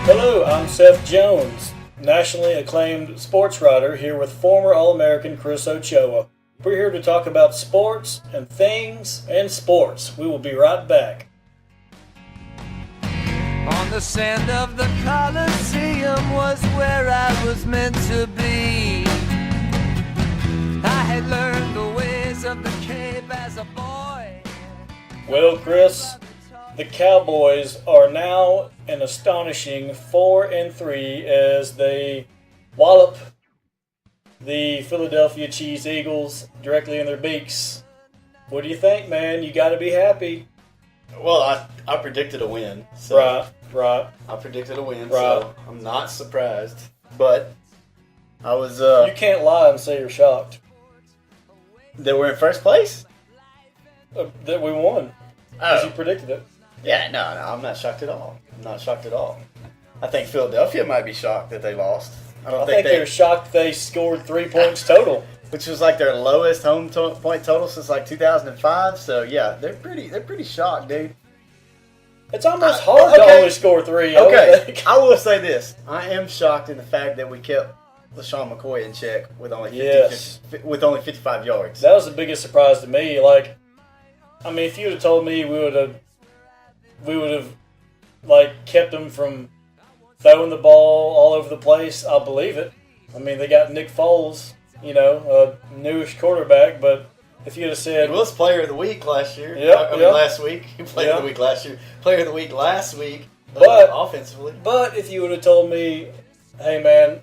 Hello, I'm Seth Jones, nationally acclaimed sports writer here with former All-American Chris Ochoa. We're here to talk about sports and things and sports. We will be right back. On the sand of the Coliseum was where I was meant to be. I had learned the ways of the cave as a boy. Well, Chris, the Cowboys are now an astonishing 4-3 as they wallop the Philadelphia Cheese Eagles directly in their beaks. What do you think, man? You got to be happy. Well, I predicted a win. So Right. I predicted a win, Right. so I'm not surprised. But I was. You can't lie and say you're shocked They were in first place? that we won because Oh. you predicted it. Yeah, no, I'm not shocked at all. I'm not shocked at all. I think Philadelphia might be shocked that they lost. I think they're shocked they scored 3 points total. Which was like their lowest home point total since like 2005. So yeah, they're pretty shocked, dude. It's almost hard to only score 3. Okay, I will say this: I am shocked in the fact that we kept LaShawn McCoy in check with only 55 yards. That was the biggest surprise to me. Like, I mean, if you would have told me we would have like kept them from throwing the ball all over the place, I'll believe it. I mean, they got Nick Foles, a newish quarterback, but if you'd have said... He was Player of the Week last year. Last week. Player of the Week last year. Player of the Week last week, offensively. But if you would have told me, hey, man,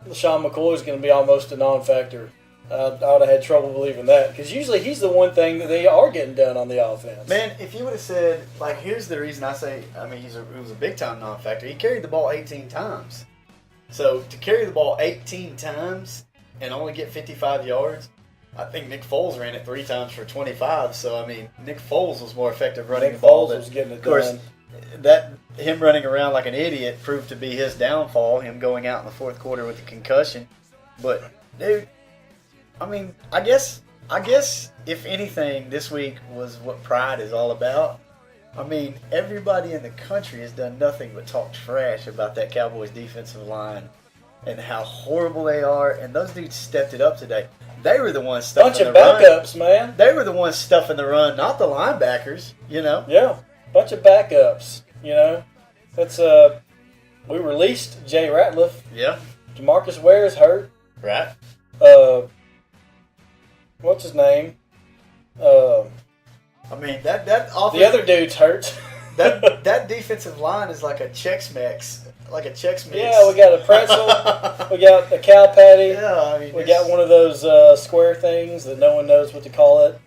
LaShawn McCoy is going to be almost a non-factor, I would have had trouble believing that. Because usually he's the one thing that they are getting done on the offense. Man, if you would have said, like, here's the reason I say, I mean, he was a big-time non-factor. He carried the ball 18 times. So, to carry the ball 18 times and only get 55 yards, I think Nick Foles ran it 3 times for 25. So, I mean, Nick Foles was more effective running the ball. Nick Foles was getting it done. Of course, him running around like an idiot proved to be his downfall, him going out in the fourth quarter with a concussion. But, dude, I mean, I guess if anything, this week was what pride is all about. I mean, everybody in the country has done nothing but talk trash about that Cowboys defensive line and how horrible they are. And those dudes stepped it up today. They were the ones stuffing the run. Bunch of backups, man. They were the ones stuffing the run, not the linebackers. Yeah, bunch of backups. That's we released Jay Ratliff. Yeah. DeMarcus Ware's hurt. Right. What's his name? I mean that offense, the other dude's hurt. that defensive line is like a Chex Mix. Yeah, we got a pretzel. We got a cow patty. Yeah, I mean, we got one of those square things that no one knows what to call it.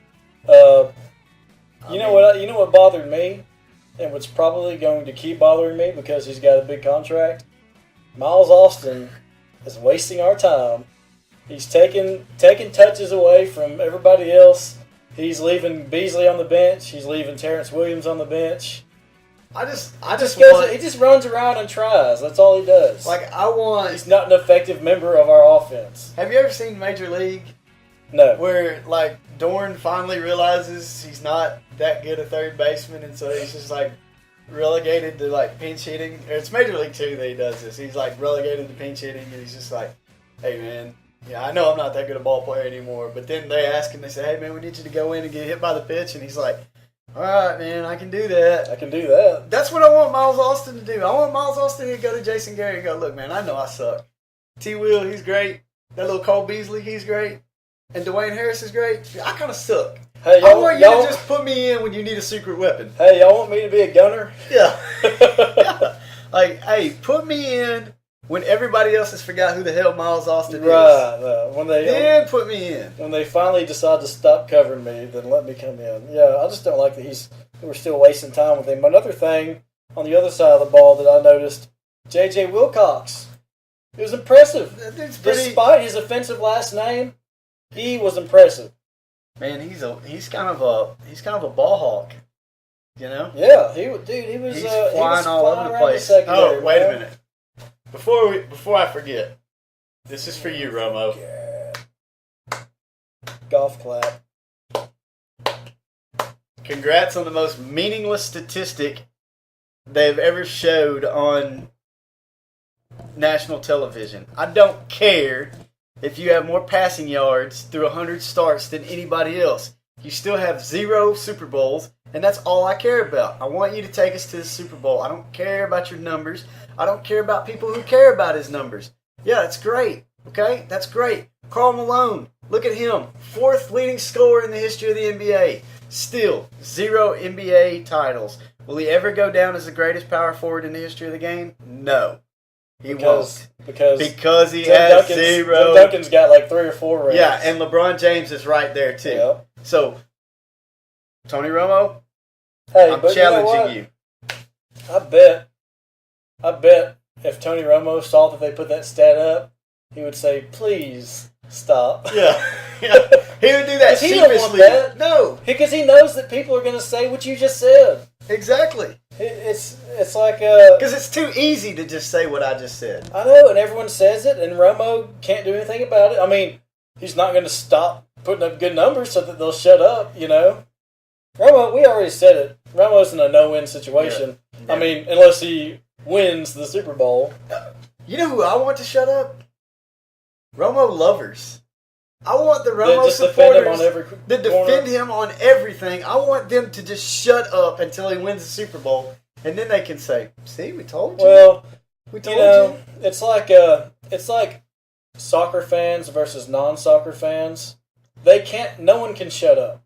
You know what bothered me, and what's probably going to keep bothering me because he's got a big contract. Miles Austin is wasting our time. He's taking touches away from everybody else. He's leaving Beasley on the bench. He's leaving Terrence Williams on the bench. He just runs around and tries. That's all he does. He's not an effective member of our offense. Have you ever seen Major League? No. Where Dorn finally realizes he's not that good a third baseman, and so he's just relegated to pinch hitting. Or it's Major League 2 that he does this. He's relegated to pinch hitting, and he's just like, hey man, yeah, I know I'm not that good a ball player anymore. But then they ask him, they say, hey man, we need you to go in and get hit by the pitch, and he's like, all right, man, I can do that. That's what I want Miles Austin to do. I want Miles Austin to go to Jason Gary and go, look, man, I know I suck. T. Will, he's great. That little Cole Beasley, he's great. And Dwayne Harris is great. I kind of suck. Hey, I want you to just put me in when you need a secret weapon. Hey, y'all want me to be a gunner? Yeah. Yeah. Hey, put me in when everybody else has forgot who the hell Miles Austin is. Right. Put me in. When they finally decide to stop covering me, then let me come in. Yeah, I just don't like that we're still wasting time with him. Another thing on the other side of the ball that I noticed, J.J. Wilcox. It was impressive. Despite his offensive last name, he was impressive. Man, he's kind of a ball hawk. Yeah, he was flying all over the place. Oh, wait a minute. Before I forget, this is for you, Romo. Golf clap. congrats on the most meaningless statistic they've ever showed on national television. I don't care if you have more passing yards through 100 starts than anybody else. You still have 0 Super Bowls, and that's all I care about. I want you to take us to the Super Bowl. I don't care about your numbers. I don't care about people who care about his numbers. Yeah, that's great. Okay? That's great. Karl Malone, look at him. 4th leading scorer in the history of the NBA. Still, 0 NBA titles. Will he ever go down as the greatest power forward in the history of the game? No. He won't. Because he has 0. Tim Duncan's got like 3 or 4 rings. Yeah, and LeBron James is right there too. Yep. So, Tony Romo, Hey, I'm but challenging you. I bet if Tony Romo saw that they put that stat up, he would say, "Please stop." Yeah. He would do that 'Cause he don't want sheepishly. that. No, Because he knows that people are going to say what you just said. exactly. It's like Because it's too easy to just say what I just said. I know, and everyone says it, and Romo can't do anything about it. I mean, he's not going to stop putting up good numbers so that they'll shut up, you know? Romo, we already said it. Romo's in a no-win situation. Yeah. I mean, unless he wins the Super Bowl. You know who I want to shut up? Romo lovers. I want the Romo Just defend him supporters on every that defend him on everything. I want them to just shut up until he wins the Super Bowl, and then they can say, "See, we told you. Well, we you told know, you." it's like soccer fans versus non-soccer fans. No one can shut up.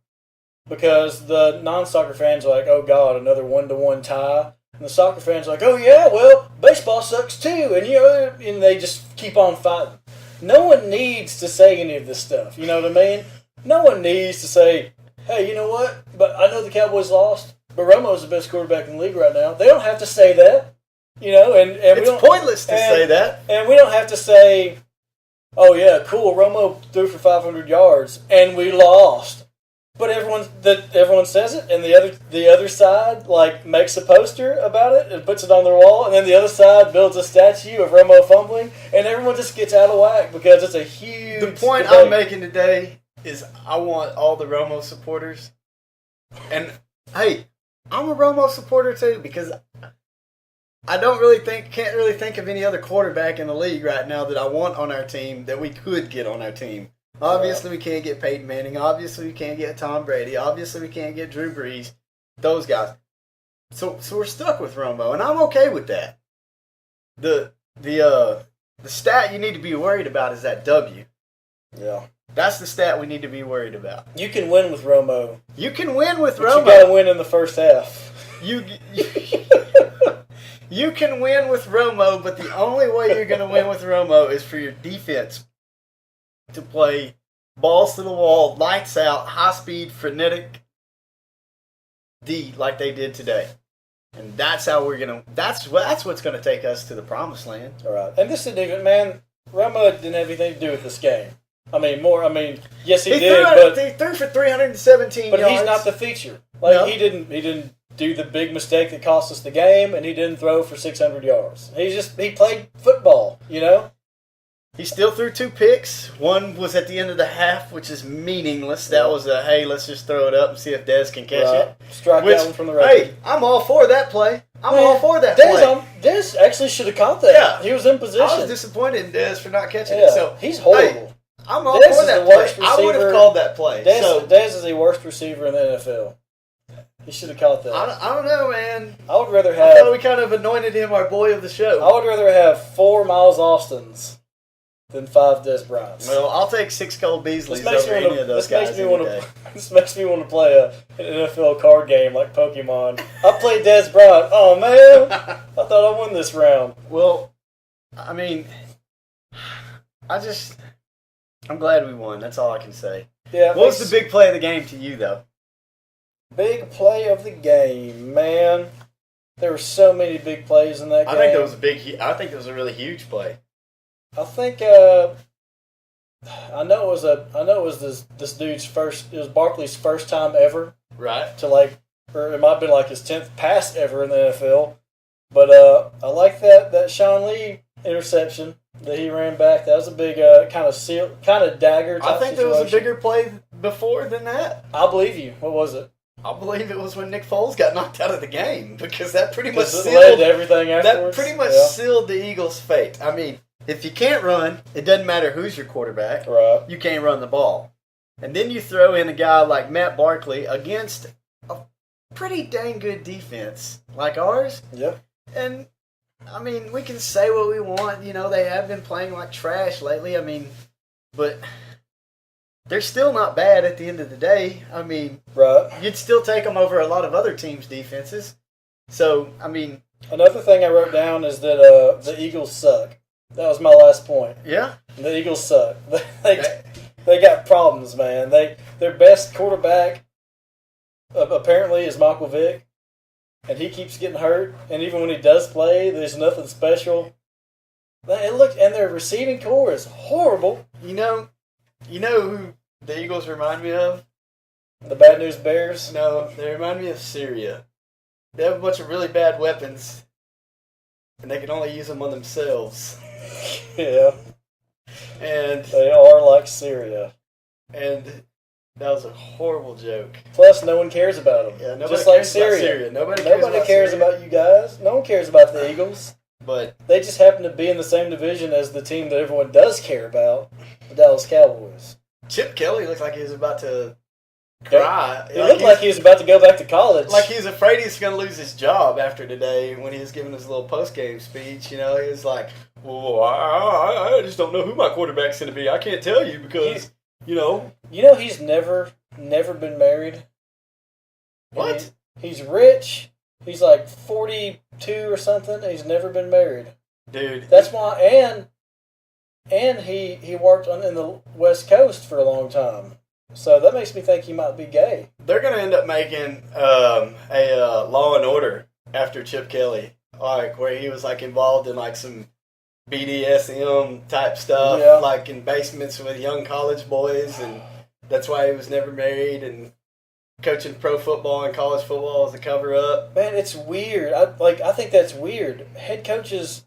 Because the non-soccer fans are like, "Oh God, another 1-1 tie," and the soccer fans are like, "Oh yeah, well, baseball sucks too," and they just keep on fighting. No one needs to say any of this stuff. You know what I mean? No one needs to say, "Hey, you know what? But I know the Cowboys lost, but Romo's the best quarterback in the league right now." They don't have to say that. You know, and we It's don't, pointless to say that. and we don't have to say, "Oh yeah, cool, Romo threw for 500 yards and we lost." But everyone says it, and the other side like makes a poster about it and puts it on their wall, and then the other side builds a statue of Romo fumbling, and everyone just gets out of whack because it's a huge. The point debate. I'm making today is I want all the Romo supporters, and hey, I'm a Romo supporter too because I can't really think of any other quarterback in the league right now that I want on our team that we could get on our team. Obviously, we can't get Peyton Manning. Obviously, we can't get Tom Brady. Obviously, we can't get Drew Brees. Those guys. So we're stuck with Romo, and I'm okay with that. The stat you need to be worried about is that W. Yeah, That's the stat we need to be worried about. you can win with Romo, You can win with but Romo. you got to win in the first half. You can win with Romo, but the only way you're going to win with Romo is for your defense to play balls to the wall, lights out, high speed, frenetic D like they did today. And that's how we're gonna. That's what's gonna take us to the promised land. All right, and this didn't even, man. Romo didn't have anything to do with this game. Yes, he did, but he threw for 317 But yards. he's not the feature. Like No. he didn't do the big mistake that cost us the game, and he didn't throw for 600 yards. He played football, you know. He still threw 2 picks. One was at the end of the half, which is meaningless. That was a hey, let's just throw it up and see if Dez can catch it. Strike Which, that one from the record. hey, I'm all for that play. I'm all for that play. Dez actually should have caught that. Yeah. He was in position. I was disappointed in Dez for not catching Yeah, it. So he's horrible. Hey, I'm all Dez for is that the play. worst I would have receiver. called that play. Dez is the worst receiver in the NFL. He should have caught that. I don't know, man. I would rather I thought have. we kind of anointed him our boy of the show. I would rather have 4 Miles Austins than 5 Dez Bryants. Well, I'll take 6 Cole Beasleys This makes over me any want of to. those This makes guys me any want day. to. This makes me want to play an NFL card game like Pokemon. I played Dez Bryant. Oh man, I thought I won this round. Well, I mean, I'm glad we won. That's all I can say. Yeah. What was the big play of the game to you, though? big play of the game, man? There were so many big plays in that game. I think that was a really huge play. I think I know it was this dude's first. It was Barkley's first time ever Right. to or it might have been like his 10th pass ever in the NFL. But I like that Sean Lee interception that he ran back. That was a big kind of dagger type I think there was a situation. bigger play before than that. I believe you. What was it? I believe it was when Nick Foles got knocked out of the game because that pretty much It led sealed to everything afterwards. That pretty much sealed the Eagles' fate. I mean, if you can't run, it doesn't matter who's your quarterback. Right. You can't run the ball. And then you throw in a guy like Matt Barkley against a pretty dang good defense like ours. Yep. And, I mean, we can say what we want. You know, they have been playing like trash lately. I mean, but they're still not bad at the end of the day. I mean, right. You'd still take them over a lot of other teams' defenses. So, I mean... Another thing I wrote down is that the Eagles suck. That was my last point. Yeah? The Eagles suck. They got problems, man. Their best quarterback apparently is Michael Vick, and he keeps getting hurt. And even when he does play, there's nothing special. And their receiving core is horrible. You know who the Eagles remind me of? The Bad News Bears? No, they remind me of Syria. They have a bunch of really bad weapons, and they can only use them on themselves. Yeah. And they are like Syria. And that was a horrible joke. Plus, no one cares about them. Yeah, nobody just like cares Syria. about Syria. Nobody cares Syria. about you guys. No one cares about the Eagles. But they just happen to be in the same division as the team that everyone does care about, the Dallas Cowboys. Chip Kelly looks like he was about to cry. He looked like he was about to go back to college. Like he was afraid he was going to lose his job after today when he was giving his little post-game speech. You know, he was like, well, I just don't know who my quarterback's going to be. I can't tell you because, you know. You know he's never been married? What? He's rich. He's like 42 or something. He's never been married. Dude. That's why, and he worked in the West Coast for a long time. So that makes me think he might be gay. They're going to end up making a Law and Order after Chip Kelly, like where he was like involved in like some BDSM type stuff, like in basements with young college boys, and that's why he was never married. And coaching pro football and college football as a cover up. Man, it's weird. I think that's weird. Head coaches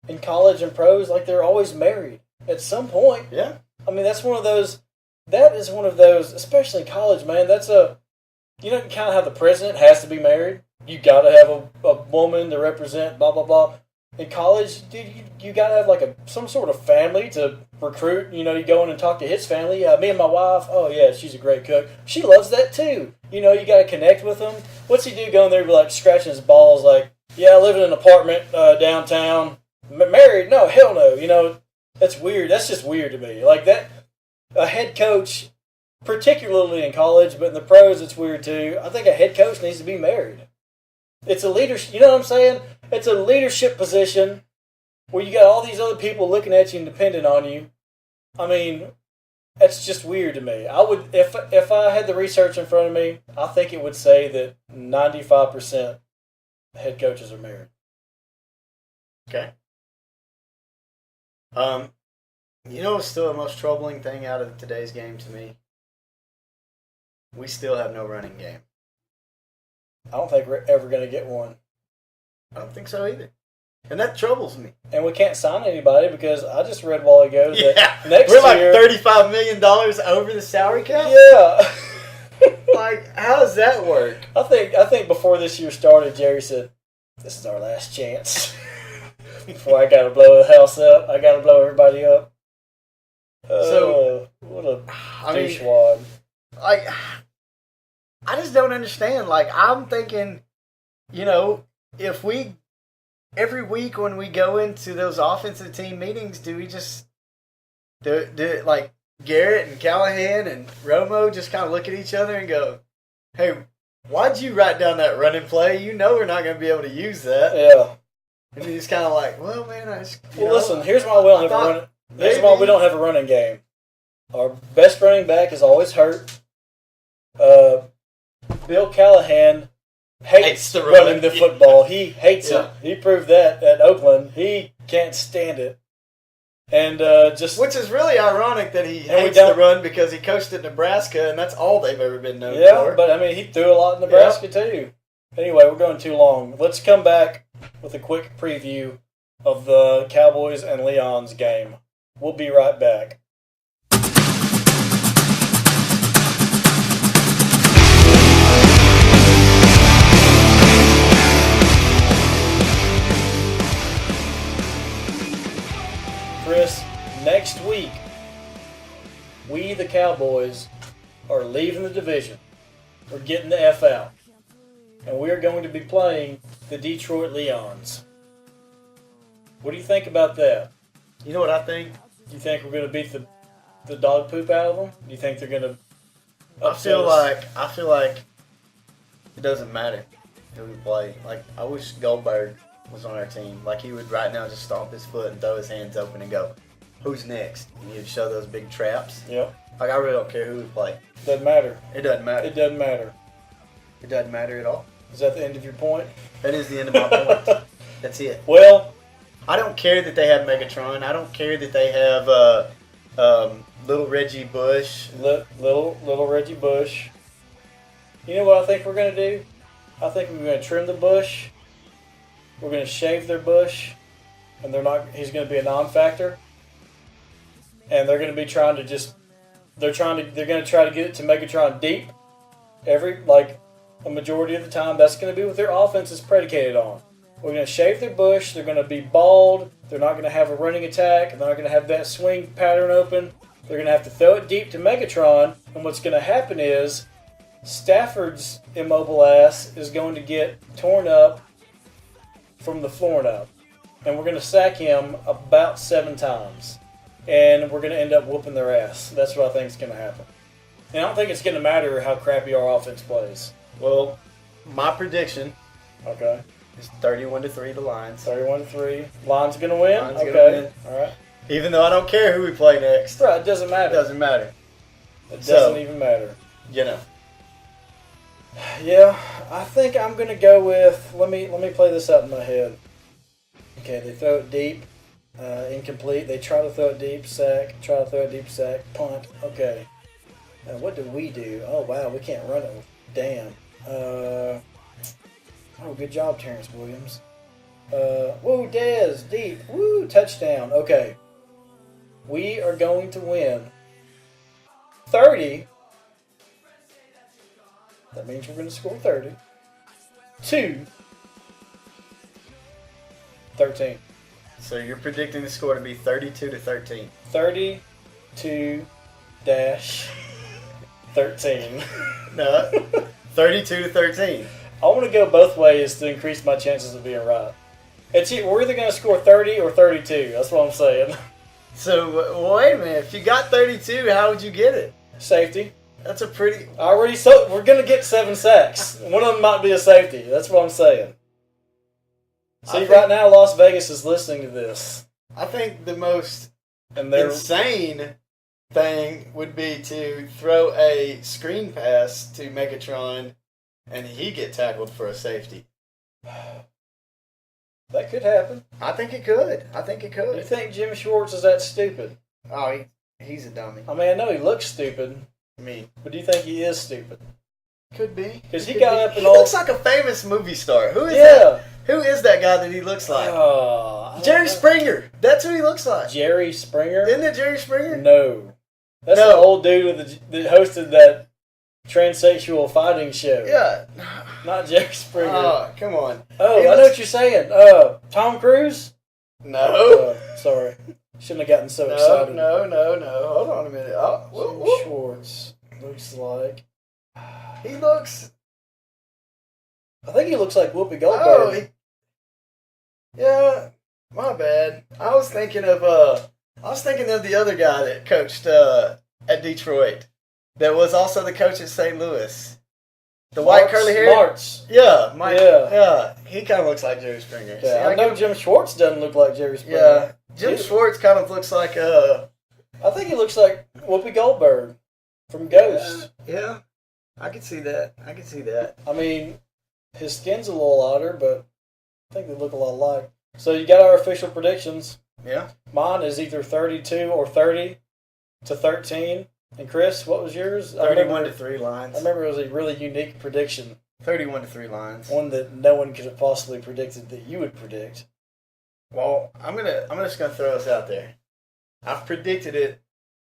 in college and pros, like they're always married at some point. Yeah. I mean, that's one of those. That is one of those, especially in college, man. That's you know, kind of how the president has to be married. You got to have a woman to represent, blah, blah, blah. In college, dude, you got to have like some sort of family to recruit. You know, you go in and talk to his family. Me and my wife, oh yeah, she's a great cook. She loves that too. You know, you got to connect with him. What's he do going there, like scratching his balls, like, yeah, I live in an apartment downtown. Married? No, hell no. You know, that's weird. That's just weird to me. Like that, a head coach, particularly in college, but in the pros, it's weird too. I think a head coach needs to be married. It's a leadership, you know what I'm saying? It's a leadership position where you got all these other people looking at you and depending on you. I mean, that's just weird to me. I would, if I had the research in front of me, I think it would say that 95% head coaches are married. Okay. You know what's still the most troubling thing out of today's game to me? We still have no running game. I don't think we're ever going to get one. I don't think so either. And that troubles me. And we can't sign anybody because I just read a while ago that next we're like year... $35 million over the salary cap? Yeah. Like, how does that work? I think before this year started, Jerry said, this is our last chance. Before I got to blow the house up, I got to blow everybody up. So, what a douchewad. Like, I just don't understand. Like, I'm thinking, you know, if we, every week when we go into those offensive team meetings, do we just, do it like Garrett and Callahan and Romo just kind of look at each other and go, hey, why'd you write down that running play? You know we're not going to be able to use that. Yeah. And he's kind of like, well, man, I just, listen, here's why we don't have a running. Here's why we don't have a running game. Our best running back is always hurt. Bill Callahan hates running the football. He hates it. He proved that at Oakland. He can't stand it. And which is really ironic that he hates the run because he coached at Nebraska and that's all they've ever been known for. Yeah, but I mean, he threw a lot in Nebraska too. Anyway, we're going too long. Let's come back with a quick preview of the Cowboys and Leon's game. We'll be right back. Cowboys are leaving the division. We're getting the F out. And we are going to be playing the Detroit Lions. What do you think about that? You know what I think? Do you think we're going to beat the dog poop out of them? Do you think they're going to I feel like it doesn't matter who we play. Like, I wish Goldberg was on our team. Like, he would right now just stomp his foot and throw his hands open and go, "Who's next?" And he'd show those big traps. Yep. Like, I really don't care who we play. Doesn't matter. It doesn't matter. It doesn't matter. It doesn't matter at all. Is that the end of your point? That is the end of my point. That's it. Well, I don't care that they have Megatron. I don't care that they have little Reggie Bush. little Reggie Bush. You know what I think we're going to do? I think we're going to trim the bush. We're going to shave their bush, and he's going to be a non-factor. And they're going to be trying to they're going to try to get it to Megatron deep. A majority of the time, that's going to be what their offense is predicated on. We're going to shave their bush. They're going to be bald. They're not going to have a running attack. They're not going to have that swing pattern open. They're going to have to throw it deep to Megatron. And what's going to happen is Stafford's immobile ass is going to get torn up from the floor and up. And we're going to sack him about 7 times. And we're going to end up whooping their ass. That's what I think is going to happen. And I don't think it's going to matter how crappy our offense plays. Well, my prediction Okay. is 31-3 the Lions. 31-3. Lions going to win? Lions okay. gonna win. All right. Even though I don't care who we play next. Right, it doesn't It matter. doesn't matter. It So- doesn't even matter. You know. Yeah, I think I'm gonna go with. Let me play this out in my head. Okay, they throw it deep, incomplete. They try to throw it deep, sack. Try to throw it deep, sack, punt. Okay. What do we do? Oh wow, we can't run it. Damn. Oh, good job, Terrence Williams. Woo, Dez, deep. Woo, touchdown. Okay. We are going to win 30. That means we're going to score 30. 13. So you're predicting the score to be 32-13. 32-13. No, 32-13. I want to go both ways to increase my chances of being right. We're either going to score 30 or 32. That's what I'm saying. So wait a minute. If you got 32, how would you get it? Safety. That's a pretty. We're going to get 7 sacks. One of them might be a safety. That's what I'm saying. See, right now Las Vegas is listening to this. I think the most And they're insane thing would be to throw a screen pass to Megatron and he get tackled for a safety. that could happen. I think it could. You think Jim Schwartz is that stupid? Oh, he's a dummy. I mean, I know he looks stupid, I mean, but do you think he is stupid? could be. 'Cause he Could got be. up and He all- looks like a famous movie star. Who is that? Yeah. Who is that guy that he looks like? I don't Jerry know. Springer. That's who he looks like. Jerry Springer? Isn't it Jerry Springer? No. That's No. the old dude that hosted that transsexual fighting show. Yeah. Not Jerry Springer. Oh, come on. Oh, He I know looks- what you're saying. Tom Cruise? No. Sorry. Shouldn't have gotten so No, excited. no. Hold on a minute. Oh, whoop, Jim whoop. Schwartz looks like. He looks. I think he looks like Whoopi Oh, Goldberg. yeah. My bad. I was thinking of the other guy that coached at Detroit. That was also the coach at St. Louis. The white curly hair. Martz. Yeah, Mike. Yeah. Yeah. He kind of looks like Jerry Springer. See, Yeah, I know give- Jim Schwartz doesn't look like Jerry Springer. Yeah. Jim He- Schwartz kind of looks like I think he looks like Whoopi Goldberg from Ghost. Yeah. I can see that. I mean, his skin's a little odder, but I think they look a lot alike. So you got our official predictions. Yeah. Mine is either 32 or 30-13. And Chris, what was yours? 31-3 Lions. I remember it was a really unique prediction. 31-3 Lions. One that no one could have possibly predicted that you would predict. Well, I'm just gonna throw this out there. I've predicted it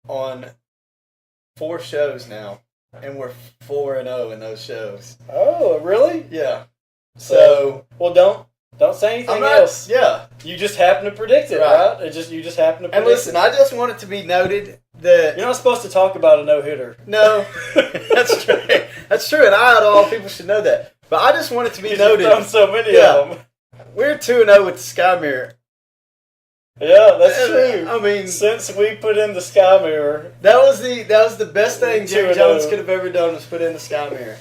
on 4 shows now, and we're 4-0 in those shows. Oh, really? Yeah. So, well, don't Don't say anything I'm not. else. Yeah. You just happen to predict it, Right. right? You just happen to predict And listen, I just want it to be noted that You're not supposed to talk about a no-hitter. no, that's true. That's true, and all people should know that. But I just want it to be You've noted. done so many Yeah. of them. We're 2-0 with the Sky Mirror. Yeah, that's true. I mean, Since we put in the Sky Mirror, that was the best thing Jerry 2-0. Jones could have ever done was put in the Sky Mirror.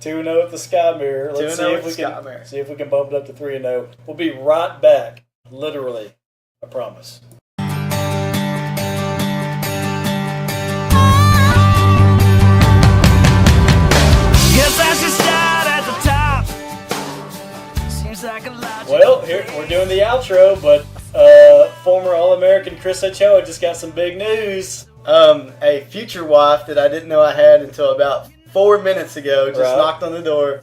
2-0 with the Sky Mirror. Let's 2-0 see if with we the Sky can Mirror. see if we can bump it up to 3-0. We'll be right back. Literally, I promise. Guess I should start at the top. Seems like a lot. Well, here we're doing the outro, but former All-American Chris Ochoa just got some big news. A future wife that I didn't know I had until about 4 minutes ago just Right. knocked on the door,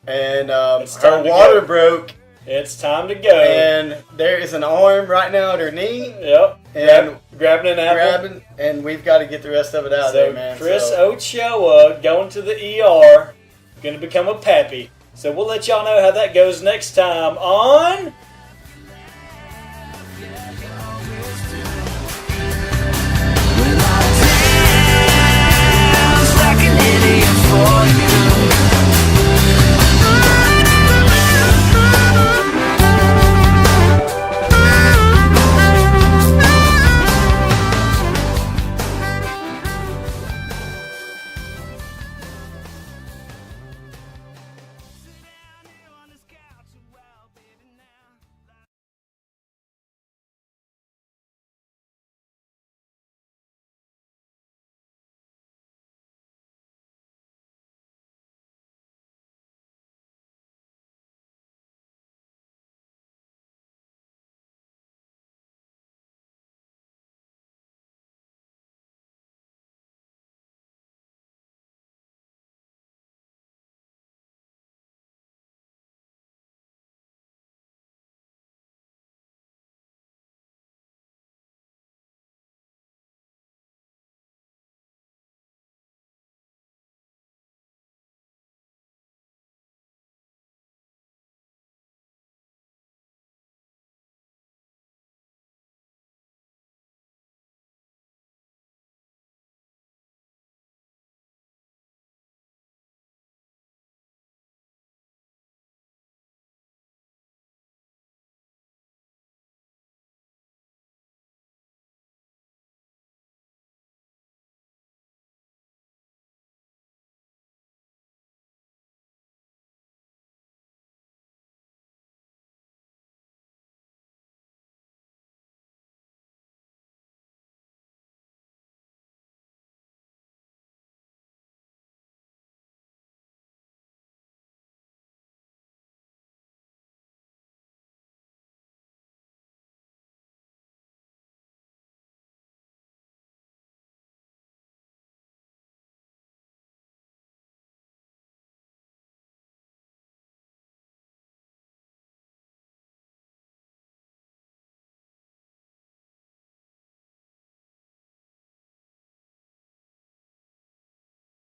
and It's her time to water go. broke, It's time to go. and there is an arm right now at her knee, Yep. and Grabbing an apple. grabbing, and we've got to get the rest of it out of So there, man. Chris So, Ochoa going to the ER, going to become a pappy. So we'll let y'all know how that goes next time on